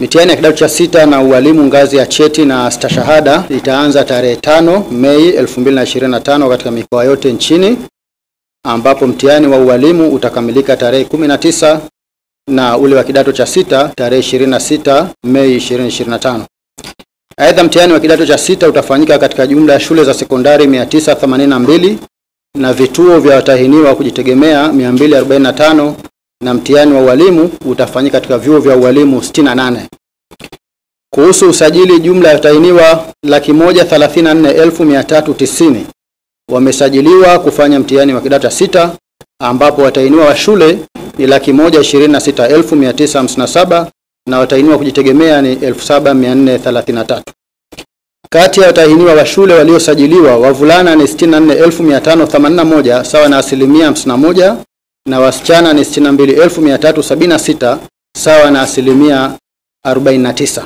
Mitihani ya kidato cha 6 na ualimu ngazi ya cheti na stashahada itaanza tarehe 5 Mei 2025 katika mikoa yote nchini, ambapo mtihani wa ualimu utakamilika tarehe 19 na ule wa kidato cha 6 tarehe 26 Mei 2025. Aidha, mtihani wa kidato cha 6 utafanyika katika jumla ya shule za sekondari 982 na vituo vya watahiniwa kujitegemea 245, na mtihani wa ualimu utafanyika katika vyuo vya ualimu 68. Kuhusu usajili, jumla ya watahiniwa 134,390 wamesajiliwa kufanya mtihani wa kidato cha 6, ambapo watahiniwa wa shule ni 126,957 na watahiniwa kujitegemea ni 7,433. Kati ya watahiniwa wa shule waliosajiliwa, wavulana ni 64,581 sawa na 51%, na wasichana ni 62,376 sawa na 49%.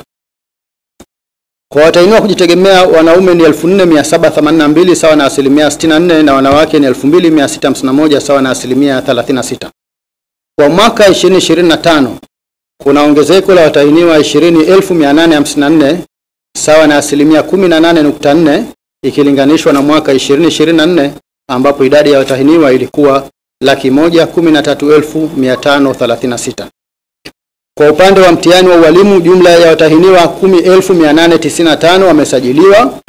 Kwa watahiniwa kujitegemea, wanaume ni 4,782 sawa na 64%, na wanawake ni 2,651 sawa na 36%. Kwa mwaka 2025 kuna ongezeko la watahiniwa 20,854 sawa na 18.4% ikilinganishwa na mwaka 2024 ambapo idadi ya watahiniwa ilikuwa 113,536. Kwa upande wa mtihani wa ualimu, jumla ya watahiniwa 10,895 wamesajiliwa,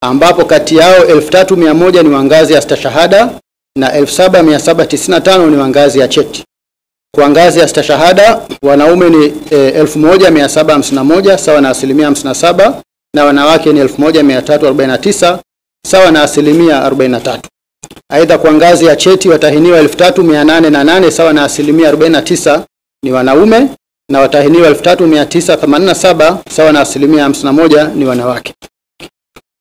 ambapo kati yao 3,100 ni wa ngazi ya stashahada na 7,795 ni wa ngazi ya cheti. Kwa ngazi ya stashahada, wanaume ni 1,751 sawa na 57%, na wanawake ni 1,349 sawa na 43%. Aidha, kwa ngazi ya cheti, watahiniwa 3,808 sawa na 49% ni wanaume, na watahiniwa 3,987 sawa na 51% ni wanawake.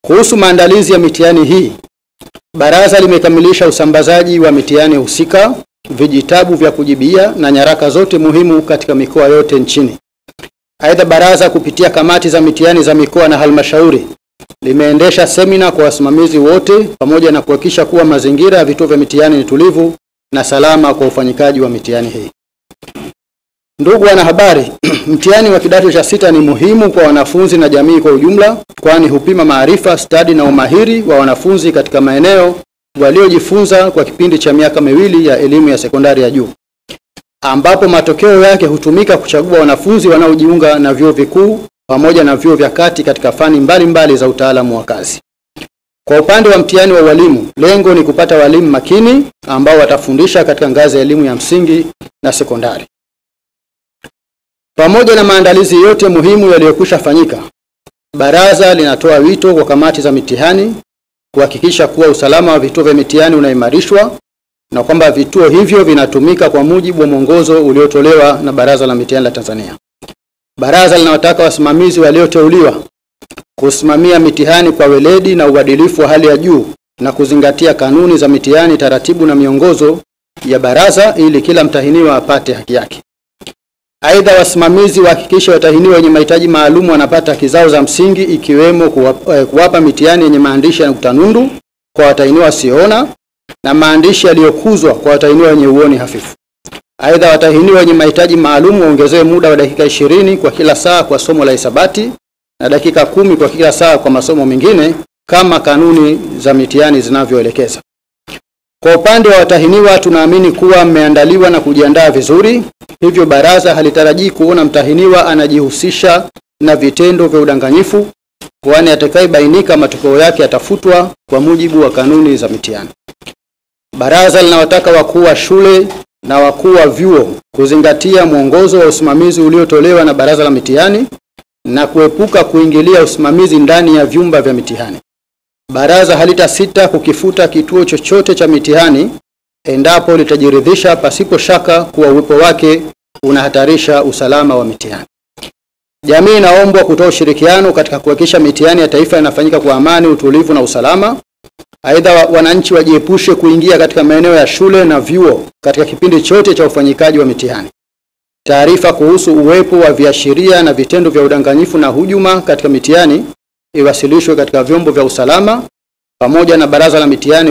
Kuhusu maandalizi ya mitihani hii, baraza limekamilisha usambazaji wa mitihani husika, vijitabu vya kujibia na nyaraka zote muhimu katika mikoa yote nchini. Aidha, baraza kupitia kamati za mitihani za mikoa na halmashauri limeendesha semina kwa wasimamizi wote pamoja na kuhakikisha kuwa mazingira ya vituo vya mitihani ni tulivu na salama kwa ufanyikaji wa mitihani hii. Ndugu wanahabari, mtihani wa kidato cha 6 ni muhimu kwa wanafunzi na jamii kwa ujumla, kwani hupima maarifa, stadi na umahiri wa wanafunzi katika maeneo waliojifunza kwa kipindi cha miaka miwili ya elimu ya sekondari ya juu, ambapo matokeo yake hutumika kuchagua wanafunzi wanaojiunga na vyuo vikuu pamoja na vyuo vya kati katika fani mbalimbali za utaalamu wa kazi. Kwa upande wa mtihani wa walimu, lengo ni kupata walimu makini ambao watafundisha katika ngazi ya elimu ya msingi na sekondari. Pamoja na maandalizi yote muhimu yaliyokwisha fanyika, baraza linatoa wito kwa kamati za mitihani kuhakikisha kuwa usalama wa vituo vya mitihani unaimarishwa na kwamba vituo hivyo vinatumika kwa mujibu wa mwongozo uliotolewa na Baraza la Mitihani la Tanzania. Baraza linawataka wasimamizi walioteuliwa kusimamia mitihani kwa weledi na uadilifu wa hali ya juu na kuzingatia kanuni za mitihani, taratibu na miongozo ya baraza ili kila mtahiniwa apate haki yake. Aidha, wasimamizi wahakikishe watahiniwa wenye mahitaji maalum wanapata haki zao za msingi, ikiwemo kuwapa mitihani yenye maandishi ya nukta nundu kwa watahiniwa wasioona na maandishi yaliyokuzwa kwa watahiniwa wenye uoni hafifu. Aidha, watahiniwa wenye mahitaji maalum waongezewe muda wa dakika 20 kwa kila saa kwa somo la hisabati na dakika 10 kwa kila saa kwa masomo mengine kama kanuni za mitihani zinavyoelekeza. Kwa upande wa watahiniwa, tunaamini kuwa mmeandaliwa na kujiandaa vizuri, hivyo baraza halitarajii kuona mtahiniwa anajihusisha na vitendo vya udanganyifu, kwani atakayebainika matokeo yake yatafutwa kwa mujibu wa kanuni za mitihani. Baraza linawataka wakuu wa shule na wakuu wa vyuo kuzingatia mwongozo wa usimamizi uliotolewa na Baraza la Mitihani na kuepuka kuingilia usimamizi ndani ya vyumba vya mitihani. Baraza halitasita kukifuta kituo chochote cha mitihani endapo litajiridhisha pasipo shaka kuwa uwepo wake unahatarisha usalama wa mitihani. Jamii inaombwa kutoa ushirikiano katika kuhakikisha mitihani ya taifa inafanyika kwa amani, utulivu na usalama. Aidha, wananchi wajiepushe kuingia katika maeneo ya shule na vyuo katika kipindi chote cha ufanyikaji wa mitihani. Taarifa kuhusu uwepo wa viashiria na vitendo vya udanganyifu na hujuma katika mitihani iwasilishwe katika vyombo vya usalama pamoja na Baraza la Mitihani